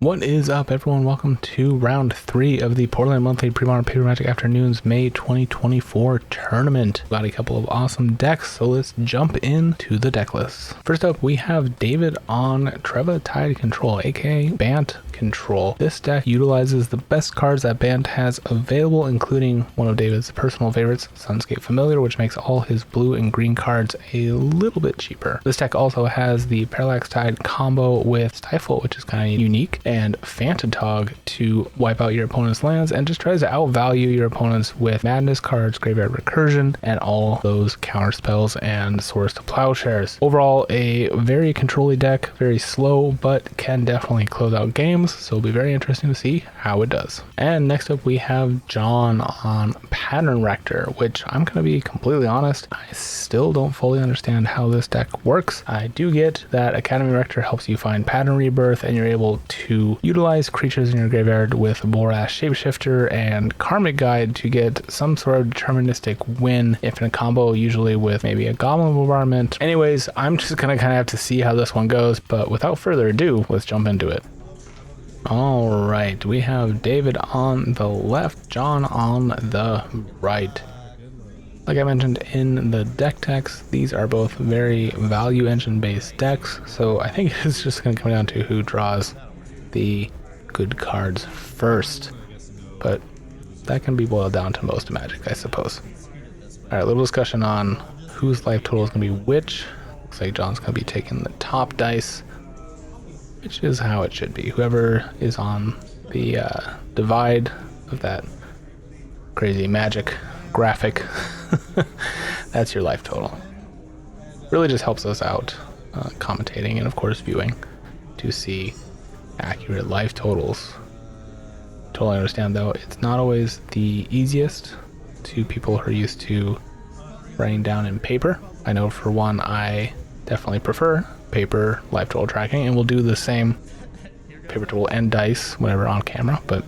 What is up, everyone? Welcome to round 3 of the Portland Monthly Premodern Paper Magic Afternoons May 2024 tournament. Got a couple of awesome decks, so let's jump into the deck list. First up, we have David on Treva Tide Control, aka Bant Control. This deck utilizes the best cards that Bant has available, including one of David's personal favorites, Sunscape Familiar, which makes all his blue and green cards a little bit cheaper. This deck also has the Parallax Tide combo with Stifle, which is kind of unique, and Phantotog to wipe out your opponent's lands, and just tries to outvalue your opponents with Madness cards, Graveyard Recursion, and all those counter spells and Swords to Plowshares. Overall, a very controlly deck, very slow, but can definitely close out games, so it'll be very interesting to see how it does. And next up, we have John on Pattern Rector, which I'm going to be completely honest, I still don't fully understand how this deck works. I do get that Academy Rector helps you find Pattern Rebirth, and you're able to utilize creatures in your graveyard with Borash Shapeshifter and Karmic Guide to get some sort of deterministic win, if in a combo, usually with maybe a Goblin Bombardment. Anyways, I'm just gonna kind of have to see how this one goes, but without further ado, let's jump into it. All right, we have David on the left, John on the right. Like I mentioned in the deck text, these are both very value engine based decks, so I think it's just going to come down to who draws the good cards first, but that can be boiled down to most of Magic, I suppose. All right, a little discussion on whose life total is going to be which. Looks like John's going to be taking the top dice, which is how it should be. Whoever is on the divide of that crazy Magic graphic, that's your life total. Really just helps us out commentating and of course viewing to see accurate life totals. Totally understand though, it's not always the easiest to people who are used to writing down in paper. I know for one, I definitely prefer paper life total tracking, and we'll do the same paper total and dice whenever on camera, but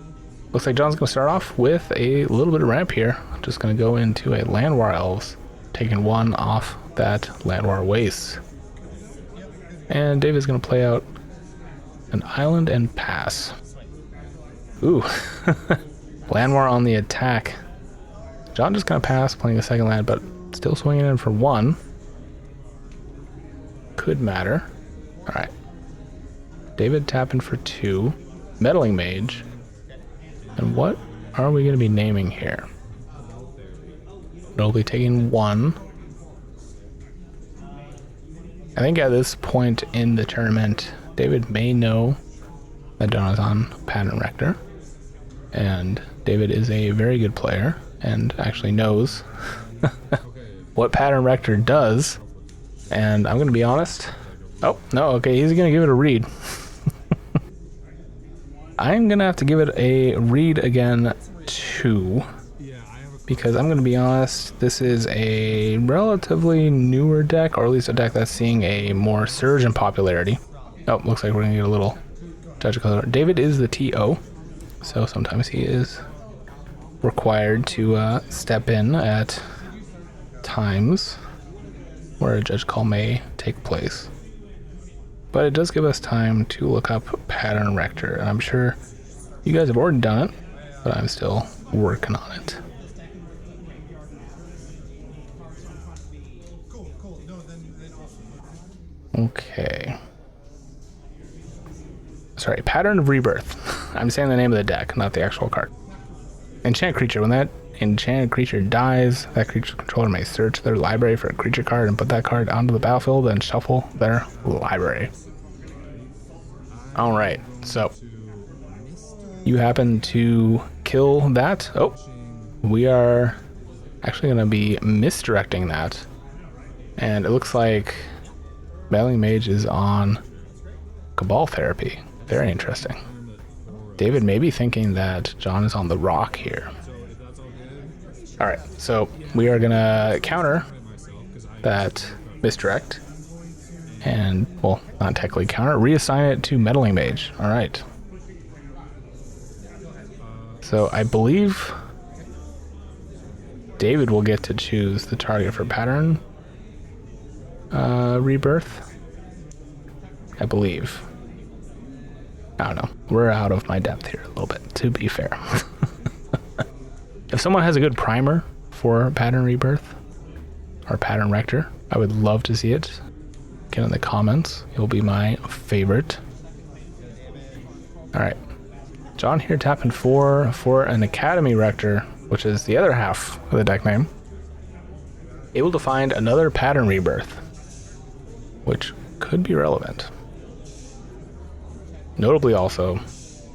looks like John's going to start off with a little bit of ramp here. I'm just going to go into a Landwar Elves, taking one off that Landwar Waste. And David's going to play out an island and pass. Ooh, Landwar on the attack. John just going to pass, playing a second land, but still swinging in for one. Could matter. All right. David tapping for 2. Meddling Mage. And what are we going to be naming here? We'll be taking 1. I think at this point in the tournament, David may know that John is on Pattern Rector, and David is a very good player and actually knows what Pattern Rector does. And I'm going to be honest. Oh, no, okay, he's going to give it a read. I'm going to have to give it a read again, too, because I'm going to be honest, this is a relatively newer deck, or at least a deck that's seeing a more surge in popularity. Oh, looks like we're going to get a little touch of color. David is the TO, so sometimes he is required to step in at times where a judge call may take place. But it does give us time to look up Pattern Rector, and I'm sure you guys have already done it, but I'm still working on it. Okay. Sorry, Pattern of Rebirth. I'm saying the name of the deck, not the actual card. Enchant creature. When that enchanted creature dies, that creature's controller may search their library for a creature card and put that card onto the battlefield, then shuffle their library. Alright, so you happen to kill that. Oh, we are actually going to be misdirecting that. And it looks like Meddling Mage is on Cabal Therapy. Very interesting. David may be thinking that John is on the rock here. Alright, so we are going to counter that misdirect. And, well, not technically counter, reassign it to Meddling Mage. Alright. So I believe David will get to choose the target for Pattern Rebirth. I believe. I don't know. We're out of my depth here a little bit, to be fair. If someone has a good primer for Pattern Rebirth or Pattern Rector, I would love to see it. Get in the comments. It'll be my favorite. Alright. John here tapping 4 for an Academy Rector, which is the other half of the deck name. Able to find another Pattern Rebirth, which could be relevant. Notably also,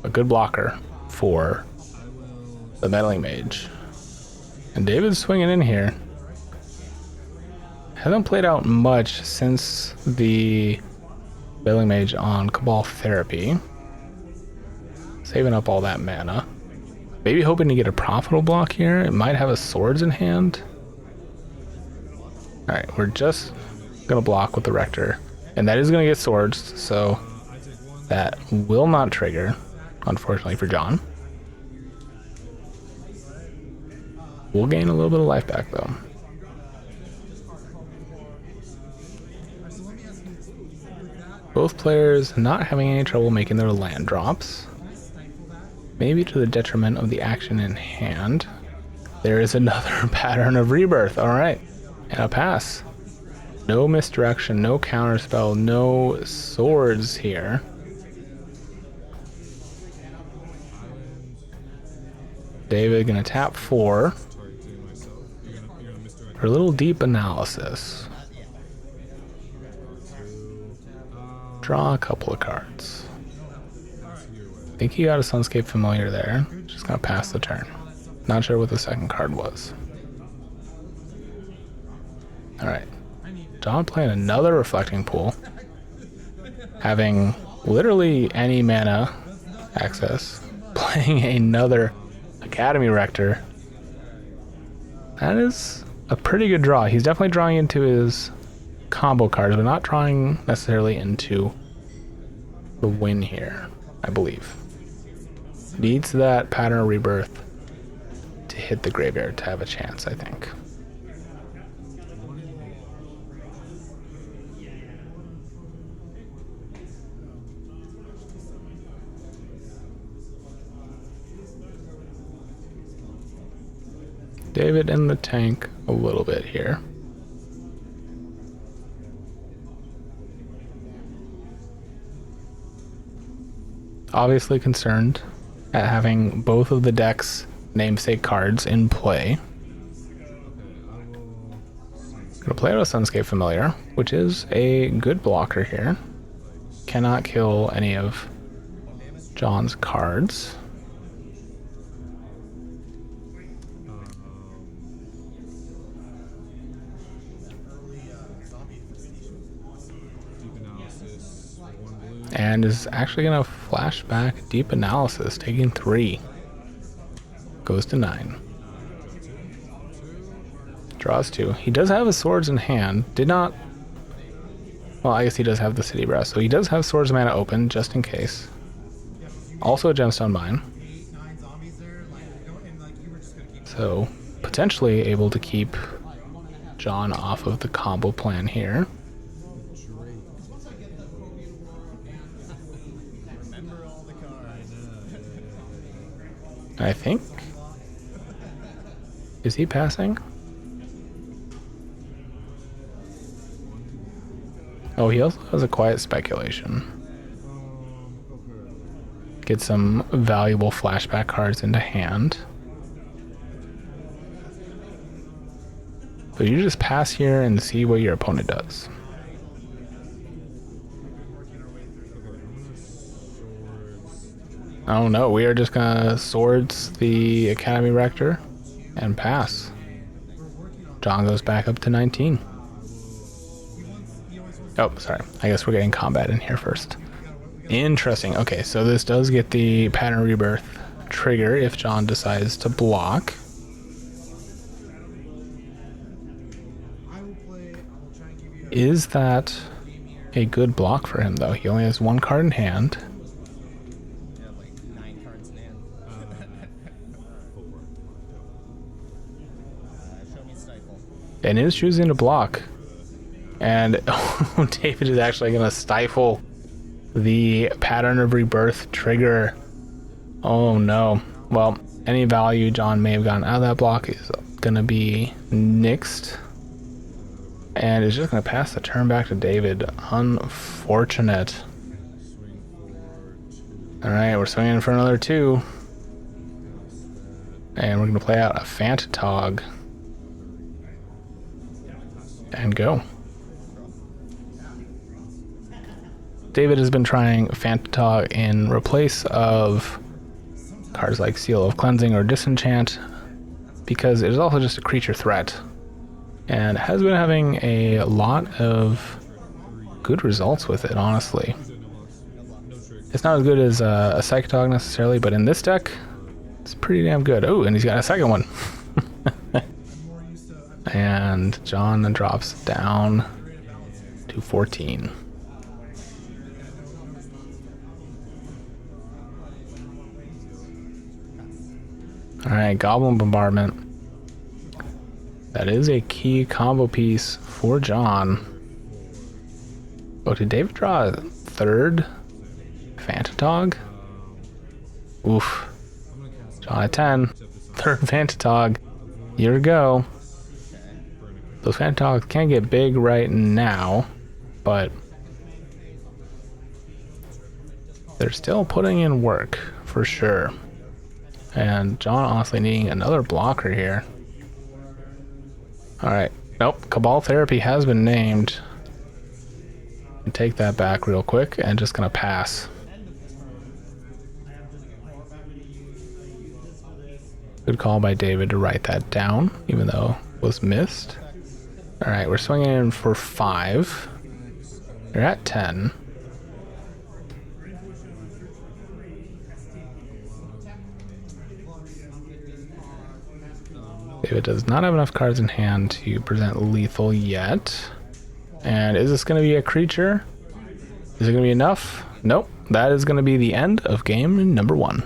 a good blocker for the Meddling Mage. And David's swinging in here. Hasn't played out much since the Meddling Mage on Cabal Therapy. Saving up all that mana. Maybe hoping to get a profitable block here. It might have a Swords in hand. Alright, we're just gonna block with the Rector. And that is gonna get Swords, so that will not trigger, unfortunately for John. We'll gain a little bit of life back though. Both players not having any trouble making their land drops. Maybe to the detriment of the action in hand. There is another Pattern of Rebirth. Alright. And a pass. No misdirection, no counterspell, no swords here. David gonna tap 4 for a little deep analysis. Draw a couple of cards. I think he got a Sunscape Familiar there. Just gonna pass the turn. Not sure what the second card was. Alright. John playing another Reflecting Pool. Having literally any mana access. Playing another Academy Rector. That is a pretty good draw. He's definitely drawing into his combo cards, but not drawing necessarily into the win here, I believe. Needs that Pattern of Rebirth to hit the graveyard to have a chance, I think. David in the tank a little bit here. Obviously concerned at having both of the deck's namesake cards in play. Gonna play out a Sunscape Familiar, which is a good blocker here. Cannot kill any of John's cards. And is actually going to flash back Deep Analysis, taking 3. Goes to 9. Draws 2. He does have his Swords in hand. Did not... Well, I guess he does have the City Brass, so he does have Swords mana open, just in case. Also a Gemstone Mine. So, potentially able to keep John off of the combo plan here. I think. Is he passing? Oh, he also has a Quiet Speculation. Get some valuable flashback cards into hand. But you just pass here and see what your opponent does. I don't know. We are just gonna Swords the Academy Rector and pass. John goes back up to 19. Oh, sorry. I guess we're getting combat in here first. Interesting. Okay, so this does get the Pattern Rebirth trigger if John decides to block. Is that a good block for him, though? He only has 1 card in hand. And is choosing to block. And David is actually going to stifle The Pattern of Rebirth trigger. Oh no. Well, any value John may have gotten out of that block is gonna be nixed. And it's just gonna pass the turn back to David. Unfortunate. Alright, we're swinging for another 2. And we're gonna play out a Fantatog. And go. David has been trying Fantatog in replace of cards like Seal of Cleansing or Disenchant because it is also just a creature threat and has been having a lot of good results with it, honestly. It's not as good as a Psychotog necessarily, but in this deck, it's pretty damn good. Oh, and he's got a second one. And John drops down to 14. Alright, Goblin Bombardment. That is a key combo piece for John. Oh, did David draw a third Fantatog? Oof. John at 10. Third Fantatog. Here we go. Those Fantatogs can get big right now, but they're still putting in work for sure. And John honestly needing another blocker here. Alright. Nope. Cabal Therapy has been named. Take that back real quick and just gonna pass. Good call by David to write that down, even though it was missed. Alright, we're swinging in for 5. You're at 10. David does not have enough cards in hand to present lethal yet. And is this going to be a creature? Is it going to be enough? Nope. That is going to be the end of game number 1.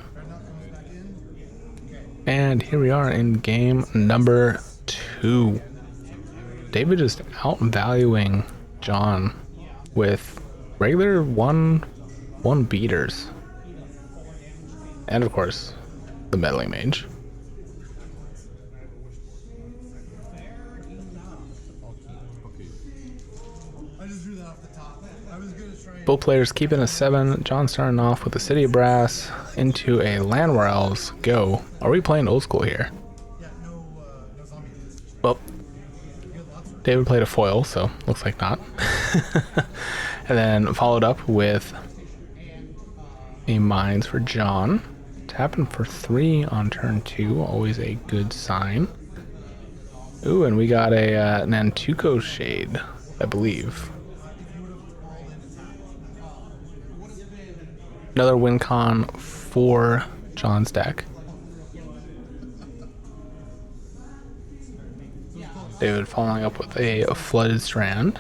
And here we are in game number 2. David is outvaluing John with regular 1/1 beaters. And of course, the Meddling Mage. Both players keeping a 7. John starting off with the City of Brass into a Landwar Elves. Go. Are we playing old school here? Well, David played a foil, so looks like not. And then followed up with a Mines for John. Tapping for 3 on turn 2. Always a good sign. Ooh, and we got a Nantuko Shade, I believe. Another win con for John's deck. David following up with a Flooded Strand.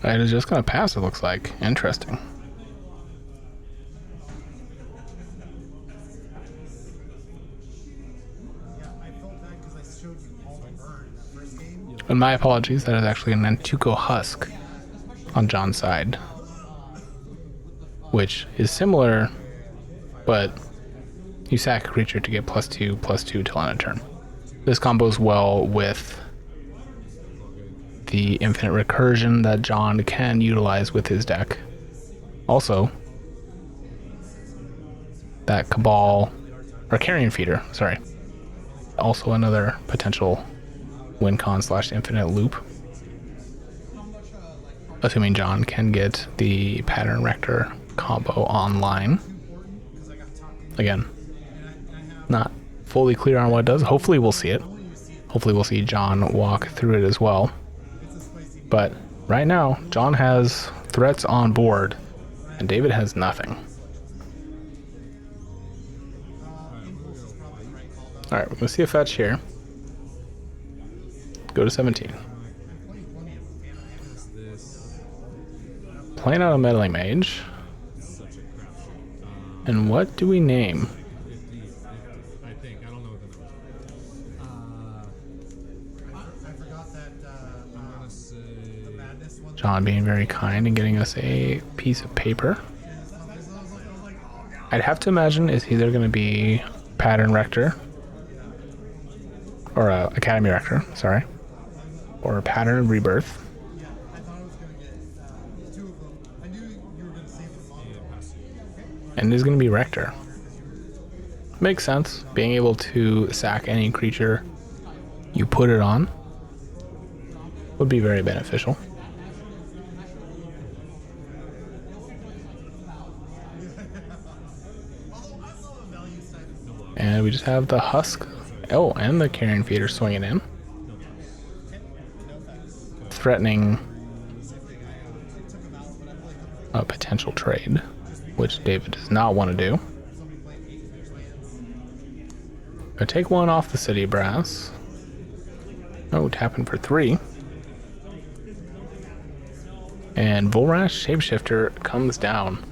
It is just going to pass, it looks like. Interesting. And my apologies, that is actually a Nantuko Husk on John's side. Which is similar, but you sack a creature to get +2/+2 till end of turn. This combos well with the infinite recursion that John can utilize with his deck. Also, that Cabal, or Carrion Feeder, sorry. Also another potential win con / infinite loop. Assuming John can get the Pattern Rector combo online. Again, not fully clear on what it does. Hopefully we'll see it. Hopefully we'll see John walk through it as well. But right now, John has threats on board, and David has nothing. Alright, we're going to see a fetch here. Go to 17. playing out a meddling mage. And what do we name? I think. I don't know what the number is. John being very kind and getting us a piece of paper. I'd have to imagine it's either going to be Pattern Rector. Or Academy Rector, sorry. Or Pattern Rebirth. And it is going to be Rector. Makes sense. Being able to sack any creature you put it on would be very beneficial. And we just have the Husk. Oh, and the Carrion Feeder swinging in. Threatening a potential trade, which David does not want to do. Gonna take one off the City Brass. Oh, tapping for 3. And Volrash Shapeshifter comes down.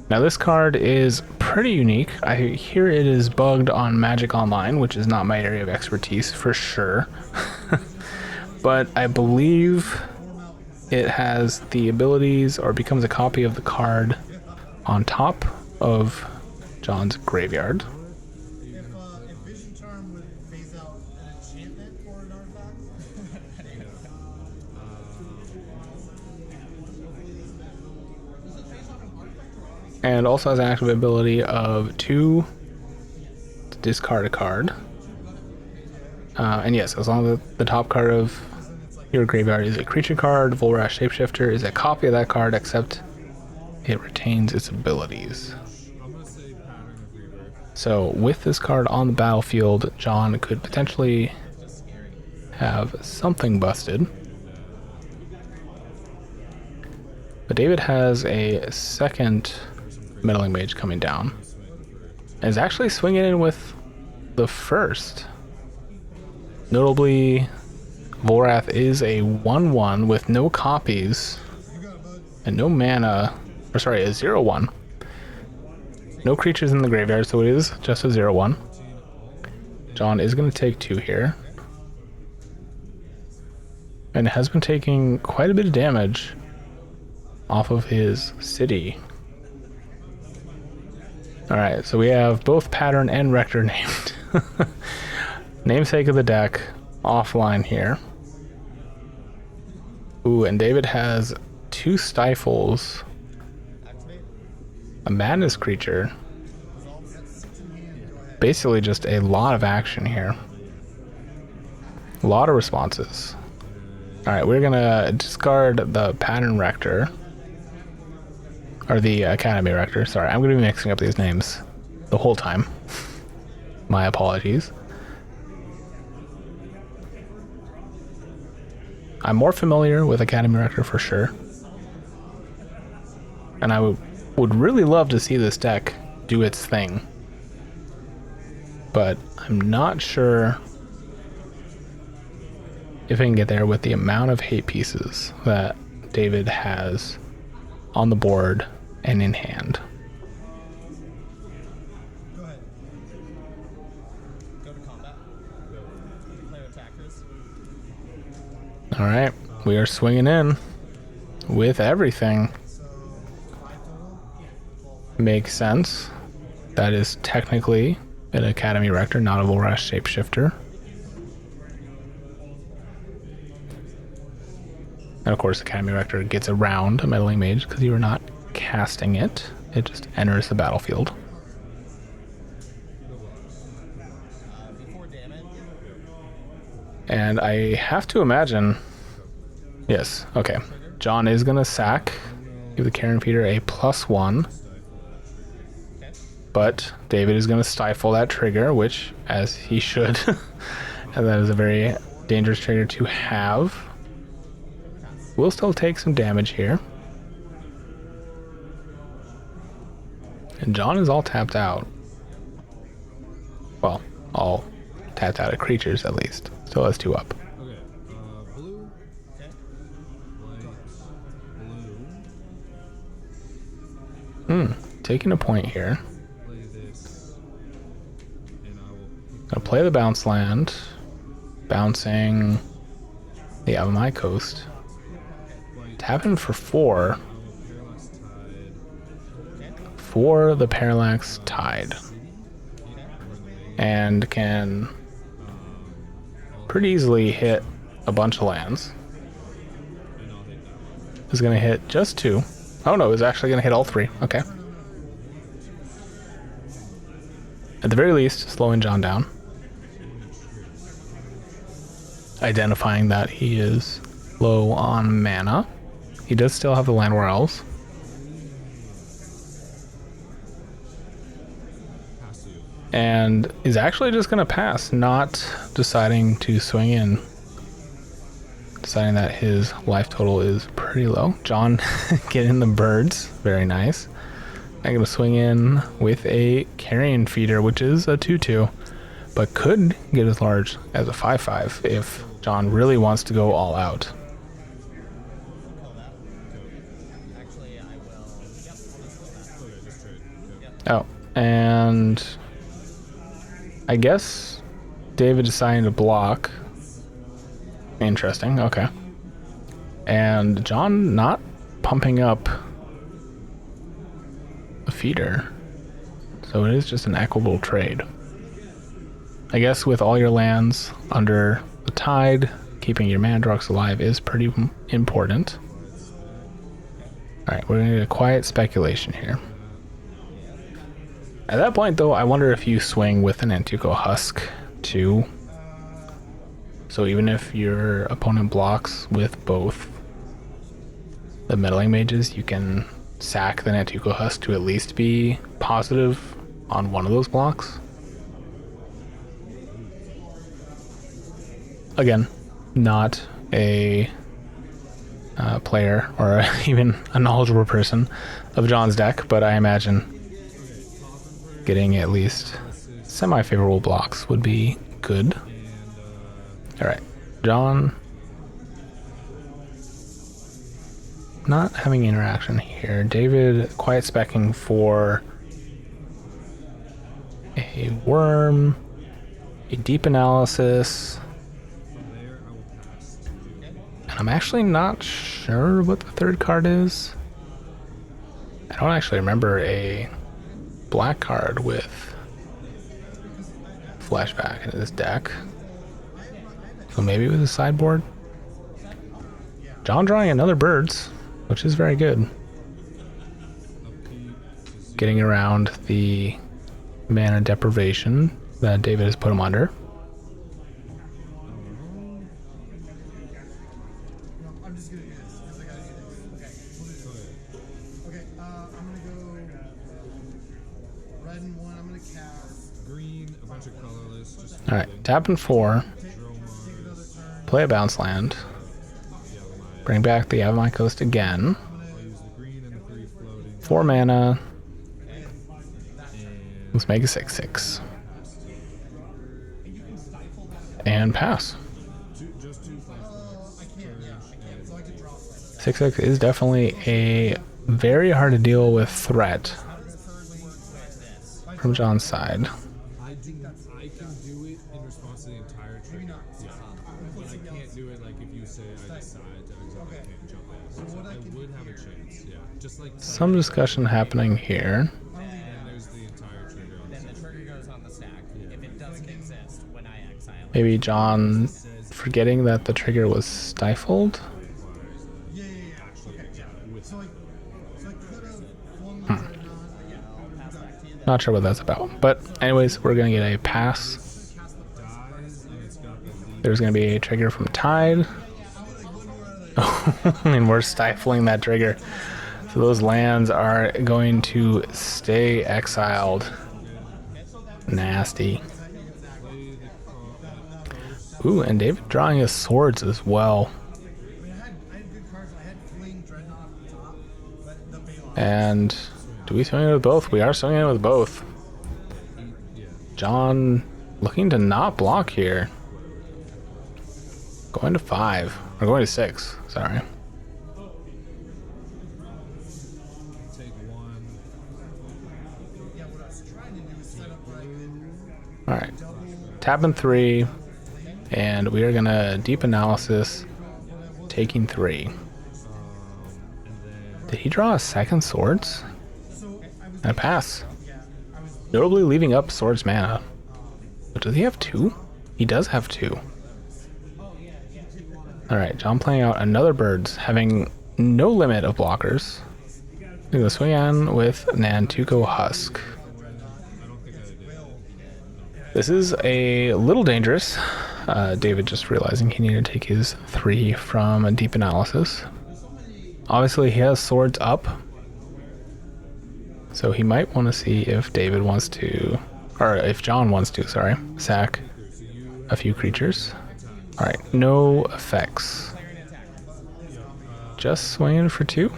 Now this card is pretty unique. I hear it is bugged on Magic Online, which is not my area of expertise for sure. But I believe it has the abilities or becomes a copy of the card on top of John's graveyard. And also has an active ability of 2 to discard a card. And yes, as long as the top card of your graveyard is a creature card, Volrash Shapeshifter is a copy of that card, except it retains its abilities. So with this card on the battlefield, John could potentially have something busted. But David has a second Meddling Mage coming down. And is actually swinging in with the first. Notably, Volrath is a 1/1 with no copies and no mana, or sorry, a 0/1. No creatures in the graveyard, so it is just a 0/1. John is going to take 2 here. And has been taking quite a bit of damage off of his city. Alright, so we have both Pattern and Rector named. Namesake of the deck, offline here. Ooh, and David has 2 Stifles, a Madness creature. Basically just a lot of action here. A lot of responses. Alright, we're gonna discard the Pattern Rector. Or the Academy Rector, sorry. I'm gonna be mixing up these names the whole time. My apologies. I'm more familiar with Academy Rector for sure. And I would really love to see this deck do its thing. But I'm not sure if I can get there with the amount of hate pieces that David has on the board and in hand. Go ahead. Go to combat. Declare attackers. All right, we are swinging in with everything. Makes sense. That is technically an Academy Rector, not a Volrash Shapeshifter. And of course, Academy Rector gets around a Meddling Mage because you are not casting it. It just enters the battlefield. And I have to imagine... Yes, okay. John is going to sack. Give the Carrion Feeder a +1. But David is going to stifle that trigger, which, as he should. And that is a very dangerous trigger to have. We'll still take some damage here. And John is all tapped out. Well, all tapped out of creatures at least. Still has 2 up. Okay, blue. Okay. White, blue. taking a point here. Play this, and I will. Gonna play the bounce land, bouncing the Avamai Coast. Tapping for 4 Parallax Tide. for the Parallax Tide. And can pretty easily hit a bunch of lands. And I'll hit that one. Is gonna hit just 2. Oh no, it's actually gonna hit all 3. Okay. At the very least, slowing John down. Identifying that he is low on mana. He does still have the Land War Elves. Pass you. And is actually just going to pass, not deciding to swing in. Deciding that his life total is pretty low. John getting the birds. Very nice. I'm going to swing in with a Carrion Feeder, which is a 2-2. But could get as large as a 5-5 if John really wants to go all out. Actually, I will. Yep, I'll just kill that. Okay, just trade. Yep. Oh, and I guess David deciding to block. Interesting, okay. And John not pumping up a feeder. So it is just an equitable trade. I guess with all your lands under the tide, keeping your Mandrox alive is pretty important. Alright, we're going to get a quiet speculation here. At that point, though, I wonder if you swing with an Antico Husk, too. So even if your opponent blocks with both the Meddling Mages, you can sack the Antico Husk to at least be positive on one of those blocks. Again, not a player or even a knowledgeable person of John's deck, but I imagine getting at least semi-favorable blocks would be good. Alright, John not having interaction here. David quiet specking for a worm, a deep analysis, There, I will pass. and I'm actually not sure what the third card is. I don't actually remember a black card with flashback in this deck. So maybe it was a sideboard. John drawing another birds, which is very good. Getting around the mana deprivation that David has put him under. I'm just gonna do this because I gotta do this. Okay, we'll do this. Okay, I'm gonna go red and 1. I'm gonna cast. Green, a bunch of colorless. Just Alright, tapping 4, Take another turn. play a bounce land, bring back the Avamai Coast again. I'll use the green and the 3 floating. 4 mana, And let's make a 6/6. And pass. just 2 flashbacks. I can't. Yeah, I can't. So I can draw. 6/6 is definitely a very hard to deal with threat from John's side. I can do it in response to the entire trigger. Yeah. But I can't do it like if you say I decide to exile, I can't jump in. I would have a chance, yeah. Just like Some discussion happening here. and there's the entire trigger on Then the the trigger goes on the stack if it doesn't exist when I exile it. Maybe John forgetting that the trigger was stifled. Yeah. Okay, yeah. So I could have flung the red on. Yeah, I'll pass back to you then. Not sure what that's about. But anyways, we're going to get a pass. dies and it's got the lead. There's going to be a trigger from Tide. And we're stifling that trigger. So those lands are going to stay exiled. Nasty. Ooh, and David drawing his swords as well. I mean, I had good cards. I had Fling Dreadnought at the top, but the Balon. And do we swing in with both? We are swinging in with both. John looking to not block here. Going to 5. Or going to 6. Sorry. Take 1. trying to do is set up where I could All right, tapping 3, and we are gonna deep analysis, taking 3. Did he draw a second swords? And a pass. Notably leaving up swords mana. But does he have 2? He does have 2. Alright, John playing out another birds, having no limit of blockers. I'm gonna swing on with Nantuko Husk. This is a little dangerous. David just realizing he needed to take his 3 from a deep analysis. Obviously he has swords up, so he might want to see if David wants to, or if John wants to, sorry, sack a few creatures. Alright, no effects. Just swinging for 2.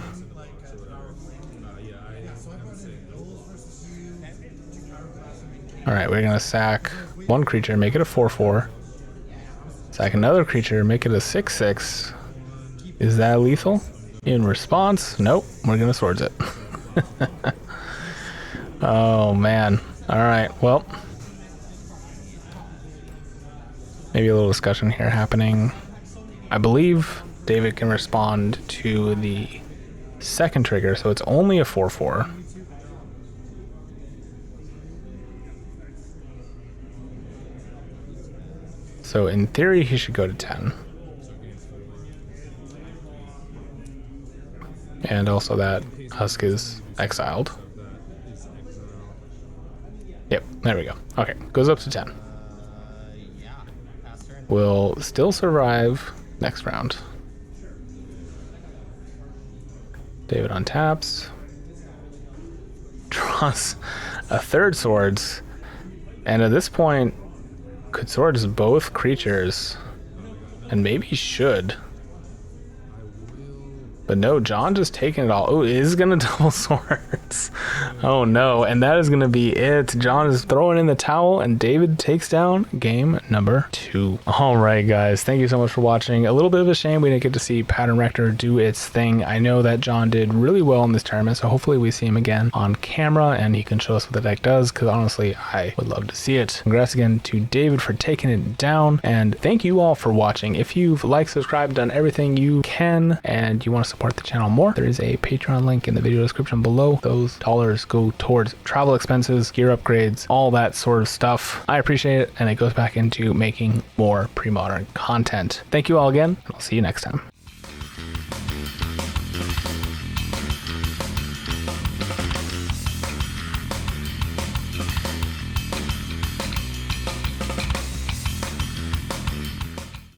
Alright, we're gonna sack 1 creature, make it a 4/4. Sack another creature, make it a 6/6. Is that lethal? In response, nope, we're gonna swords it. Oh man. Alright, well. Maybe a little discussion here happening. I believe David can respond to the second trigger, so it's only a 4/4. So in theory, he should go to 10. And also that Husk is exiled. Yep, there we go. Okay, goes up to 10. Yeah. Pass turn. Will still survive next round. David untaps. Draws a third swords. And at this point, could swords both creatures. And maybe he should. But no, John just taking it all. Oh, it is going to double swords. Oh no, and that is going to be it. John is throwing in the towel, and David takes down game number 2. All right, guys, thank you so much for watching. A little bit of a shame we didn't get to see Pattern Rector do its thing. I know that John did really well in this tournament, so hopefully we see him again on camera, and he can show us what the deck does, because honestly, I would love to see it. Congrats again to David for taking it down, and thank you all for watching. If you've liked, subscribed, done everything you can, and you want to support the channel more, there is a Patreon link in the video description below. Those dollars go towards travel expenses, gear upgrades, all that sort of stuff. I appreciate it, and it goes back into making more pre-modern content. Thank you all again, and I'll see you next time.